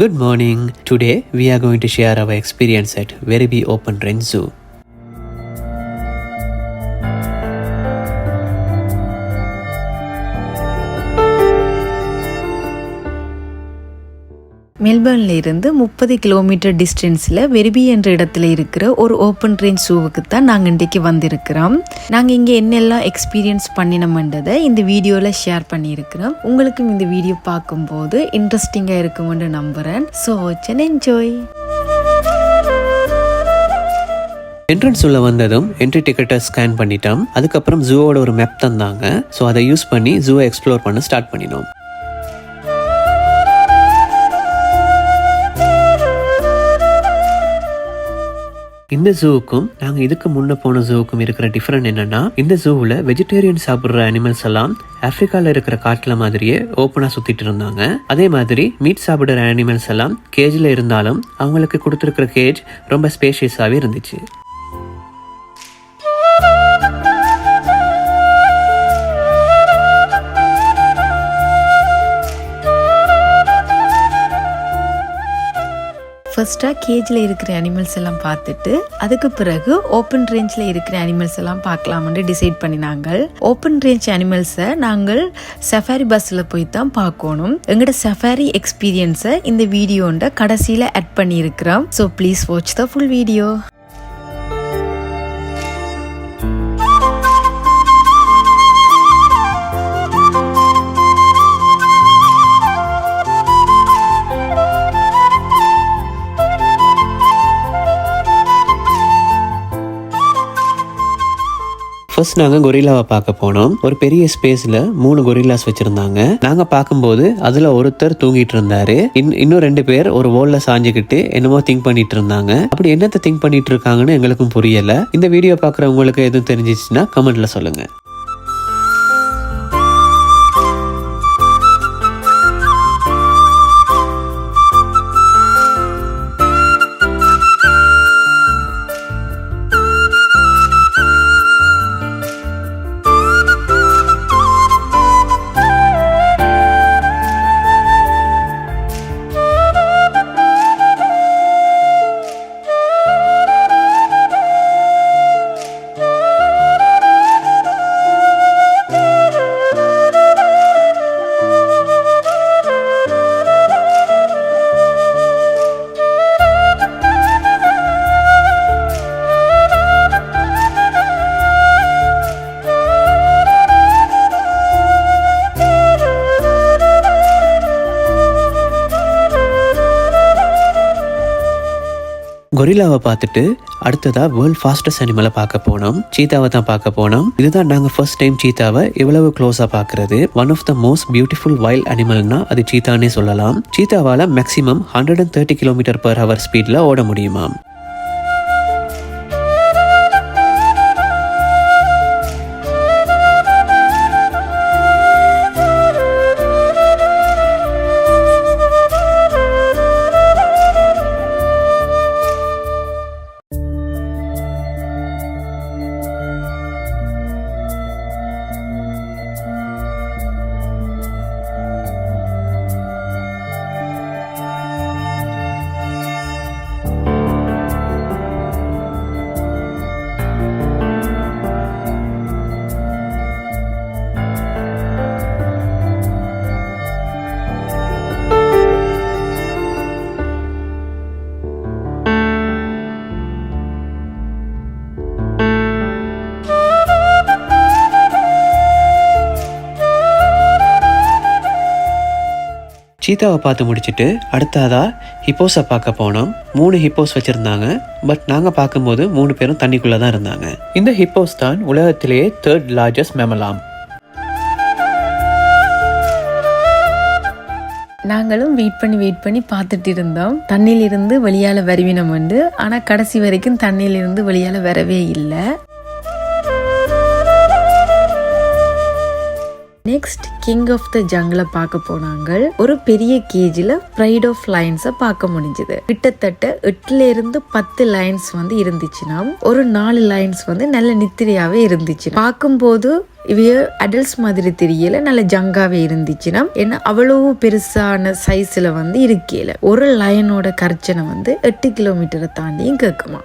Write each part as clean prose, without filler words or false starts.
Good morning. Today we are going to share our experience at Werribee Open Range Zoo. மெல்பர்ன்ல இருந்து 30 kilometre டிஸ்டன்ஸில் வெரிபி என்ற இடத்துல இருக்கிற ஒரு ஓப்பன் ரேஞ்ச் ஷூவுக்கு தான் நாங்கள் இன்றைக்கு வந்திருக்கிறோம். நாங்கள் இங்கே என்னெல்லாம் எக்ஸ்பீரியன்ஸ் பண்ணினோம்ன்றதை இந்த வீடியோவில் ஷேர் பண்ணியிருக்கிறோம். உங்களுக்கும் இந்த வீடியோ பார்க்கும்போது இன்ட்ரெஸ்டிங்காக இருக்கும்னு நம்புகிறேன். So watch and enjoy. Entrance உள்ள வந்ததும் என்ட்ரி டிக்கெட்டை ஸ்கேன் பண்ணிட்டோம். அதுக்கப்புறம் ஜூவோட ஒரு மேப் தந்தாங்க. ஸோ அதை யூஸ் பண்ணி ஜூவை எக்ஸ்ப்ளோர் பண்ண ஸ்டார்ட் பண்ணினோம். இந்த ஜூவுக்கும் நாங்கள் இதுக்கு முன்ன போன ஜூவுக்கும் இருக்கிற டிஃபரெண்ட் என்னன்னா, இந்த ஜூவில் வெஜிடேரியன் சாப்பிட்ற அனிமல்ஸ் எல்லாம் ஆப்பிரிக்காவில் இருக்கிற காட்டில் மாதிரியே ஓப்பனாக சுற்றிட்டு இருந்தாங்க. அதே மாதிரி மீட் சாப்பிட்ற அனிமல்ஸ் எல்லாம் கேஜில் இருந்தாலும் அவங்களுக்கு கொடுத்துருக்கிற கேஜ் ரொம்ப ஸ்பேஷியஸாகவே இருந்துச்சு. ஃபர்ஸ்ட்டாக கேஜில் இருக்கிற அனிமல்ஸ் எல்லாம் பார்த்துட்டு அதுக்கு பிறகு ஓப்பன் ரேஞ்சில் இருக்கிற அனிமல்ஸ் எல்லாம் பார்க்கலாம்னு டிசைட் பண்ணினாங்க. ஓப்பன் ரேஞ்ச் அனிமல்ஸை நாங்கள் சஃபாரி பஸ்ஸில் போய் தான் பார்க்கணும். எங்களோட சஃபாரி எக்ஸ்பீரியன்ஸை இந்த வீடியோண்ட கடைசியில் ஆட் பண்ணியிருக்கிறோம். So please watch the full video. First நாங்கள் கொரில்லாவை பார்க்க போனோம். ஒரு பெரிய ஸ்பேஸ்ல 3 கொரில்லாஸ் வச்சிருந்தாங்க. நாங்க பார்க்கும்போது அதுல ஒருத்தர் தூங்கிட்டு இருந்தாரு. இன்னும் 2 பேர் ஒரு வால்ல சாஞ்சுக்கிட்டு என்னமோ திங்க் பண்ணிட்டு இருந்தாங்க. அப்படி என்னத்தை திங்க் பண்ணிட்டு இருக்காங்கன்னு எங்களுக்கும் புரியல. இந்த வீடியோ பார்க்குறவங்களுக்கு எதுவும் தெரிஞ்சிச்சுன்னா கமெண்ட்ல சொல்லுங்க. கொரில்லாவை பார்த்துட்டு அடுத்ததா வேர்ல்ட் ஃபாஸ்டஸ்ட் அனிமலை பார்க்க போனோம். சீத்தாவை தான் பார்க்க போனோம். இதுதான் நாங்கள் ஃபர்ஸ்ட் டைம் சீத்தாவை இவ்வளவு க்ளோஸா பார்க்கறது. One of the most beautiful wild அனிமல்னா அது சீத்தானே சொல்லலாம். சீத்தாவால மேக்ஸிமம் 130 km/h ஸ்பீட்ல ஓட முடியுமாம். சீத்தாவை பார்த்து முடிச்சுட்டு அடுத்ததா ஹிப்போஸை பார்க்க போனோம். 3 ஹிப்போஸ் வச்சிருந்தாங்க. பட் நாங்கள் பார்க்கும்போது 3 பேரும் தண்ணிக்குள்ளே தான் இருந்தாங்க. இந்த ஹிப்போஸ் தான் உலகத்திலேயே 3rd largest mammal. நாங்களும் வெயிட் பண்ணி பார்த்துட்டு இருந்தோம். தண்ணியிலிருந்து வெளியால் வருவினம் உண்டு. ஆனால் கடைசி வரைக்கும் தண்ணியிலிருந்து வெளியால் வரவே இல்லை. நெக்ஸ்ட் கிங் ஆஃப் த ஜங்கிள பார்க்க போனாங்க. ஒரு பெரிய கேஜில ப்ரைட் ஆஃப் லைன்ஸை பார்க்க முடிஞ்சது. கிட்டத்தட்ட 8ல இருந்து 10 லைன்ஸ் வந்து இருந்துச்சுன்னா ஒரு 4 லைன்ஸ் வந்து நல்ல நித்திரையாவே இருந்துச்சு. பார்க்கும்போது இவைய அடல்ட்ஸ் மாதிரி தெரியல, நல்ல ஜங்காவே இருந்துச்சுன்னா ஏன்னா அவ்வளவு பெருசான சைஸ்ல வந்து இருக்கல. ஒரு லயனோட கர்ச்சனை வந்து 8 கிலோமீட்டரை தாண்டியும் கேட்குமா.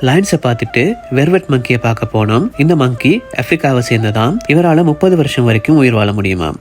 லைன்ஸை பார்த்துட்டு வெர்வெட் மங்கியை பார்க்க போனோம். இந்த மங்கி ஆப்பிரிக்காவை சேர்ந்ததாம். இவரால் 30 வருஷம் வரைக்கும் உயிர் வாழ முடியுமா.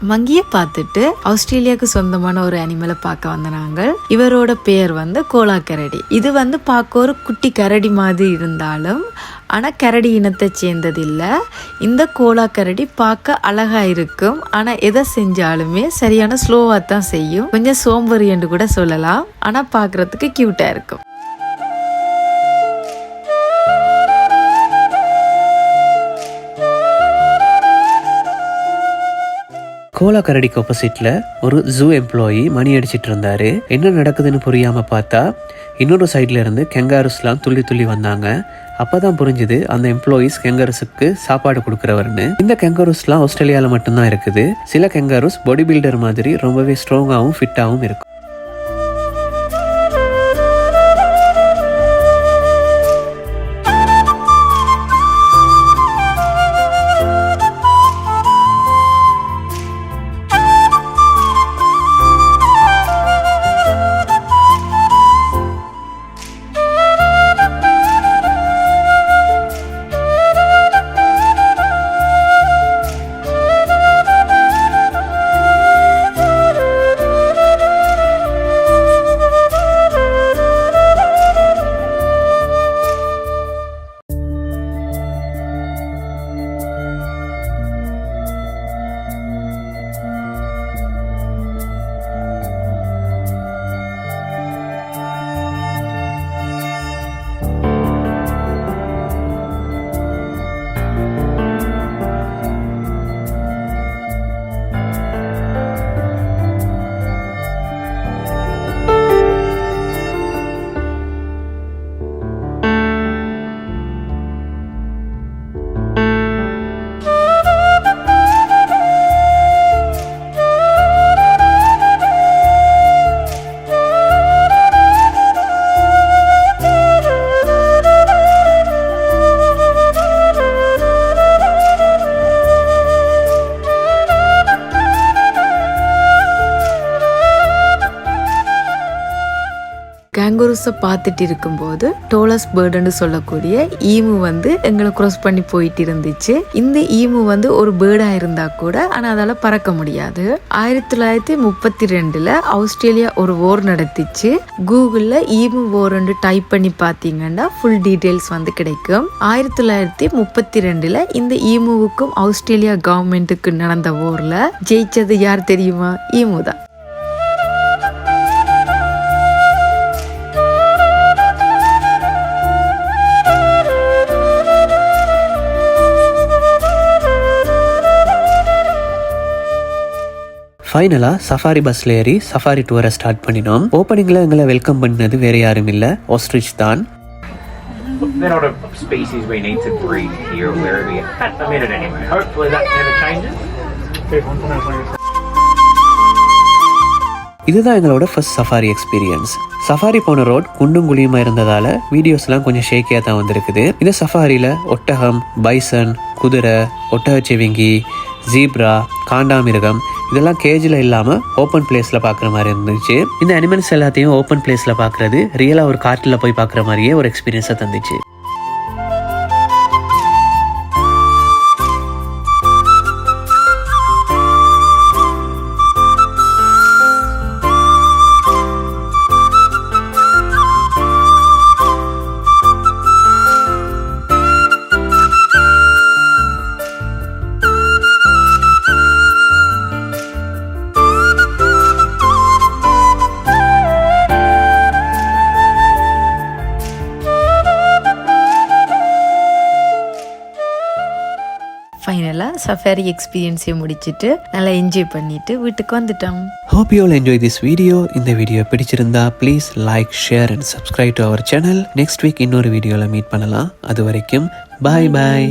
மங்கியை பார்த்துட்டு ஆஸ்திரேலியாவுக்கு சொந்தமான ஒரு அனிமலை பார்க்க வந்த நாங்கள். இவரோட பெயர் வந்து கோலா கரடி. இது வந்து பார்க்க ஒரு குட்டி கரடி மாதிரி இருந்தாலும் ஆனால் கரடி இனத்தை சேர்ந்தது இல்லை. இந்த கோலா கரடி பார்க்க அழகாக இருக்கும், ஆனால் எதை செஞ்சாலுமே சரியான ஸ்லோவாக தான் செய்யும். கொஞ்சம் சோம்பேறி என்று கூட சொல்லலாம், ஆனால் பார்க்குறதுக்கு க்யூட்டாக இருக்கும். கோலா கரடிக்கு ஆப்போசிட்ல ஒரு ஜூ எம்ப்ளாயி மணி அடிச்சிட்டு இருந்தாரு. என்ன நடக்குதுன்னு புரியாம பார்த்தா இன்னொரு சைட்ல இருந்து கெங்காருஸ்லாம் துள்ளி துள்ளி வந்தாங்க. அப்பதான் புரிஞ்சுது அந்த எம்ப்ளாயிஸ் கெங்காருஸுக்கு சாப்பாடு கொடுக்குறவர்னு. இந்த கெங்காருஸ்லாம் ஆஸ்திரேலியால மட்டும்தான் இருக்குது. சில கெங்காருஸ் பாடி பில்டர் மாதிரி ரொம்பவே ஸ்ட்ராங்காகவும் ஃபிட்டாகவும் இருக்கும். கேங்கரூஸை பார்த்துட்டு இருக்கும்போது டோலஸ் பேர்டுன்னு சொல்லக்கூடிய ஈமு வந்து எங்களை க்ராஸ் பண்ணி போயிட்டு இருந்துச்சு. இந்த ஈமு வந்து ஒரு பேர்டாக இருந்தா கூட ஆனால் அதால் பறக்க முடியாது. 1932 ஆஸ்திரேலியா ஒரு ஓர் நடத்திச்சு. கூகுளில் ஈமு ஓர்ன்னு டைப் பண்ணி பார்த்தீங்கன்னா ஃபுல் டீட்டெயில்ஸ் வந்து கிடைக்கும். 1932 இந்த ஈமுவுக்கும் ஆஸ்திரேலியா கவர்மெண்ட்டுக்கு நடந்த ஓரில் ஜெயிச்சது யார் தெரியுமா? ஈமு தான். ஃபைனலா சஃபாரி பஸ்ல ஏறி சஃபாரி டூரை ஸ்டார்ட் பண்ணினோம். ஓப்பனிங்ல எங்களை வெல்கம் பண்ணது வேற யாரும் இல்ல, ஆஸ்ட்ரிச் தான். They're not a species we need to breed here where we at the minute anyway. Hopefully that never changes. இதுதான் எங்களோட ஃபர்ஸ்ட் சஃபாரி எக்ஸ்பீரியன்ஸ். சஃபாரி போன ரோட் குண்டும் குழியுமா இருந்ததால வீடியோஸ்லாம் கொஞ்சம் ஷேக்கியா தான் வந்திருக்குது. இந்த சஃபாரியில ஒட்டகம், பைசன், குதிரை, ஒட்டகச்சிவிங்கி, ஜீப்ரா, காண்டாமிருகம் இதெல்லாம் கேஜில் இல்லாமல் ஓப்பன் பிளேஸில் பார்க்குற மாதிரி இருந்துச்சு. இந்த அனிமல்ஸ் எல்லாத்தையும் ஓப்பன் பிளேஸில் பார்க்குறது ரியலாக ஒரு காட்டில் போய் பார்க்குற மாதிரியே ஒரு எக்ஸ்பீரியன்ஸை தந்துச்சு. ஃபைனலாக சஃபாரி எக்ஸ்பீரியன்ஸையும் முடிச்சுட்டு நல்லா என்ஜாய் பண்ணிட்டு வீட்டுக்கு வந்துட்டோம். Hope you all enjoy this video. இந்த வீடியோ பிடிச்சிருந்தா please like, share and subscribe to our channel. Next week இன்னொரு வீடியோவில் மீட் பண்ணலாம். அது வரைக்கும் பாய் பாய்.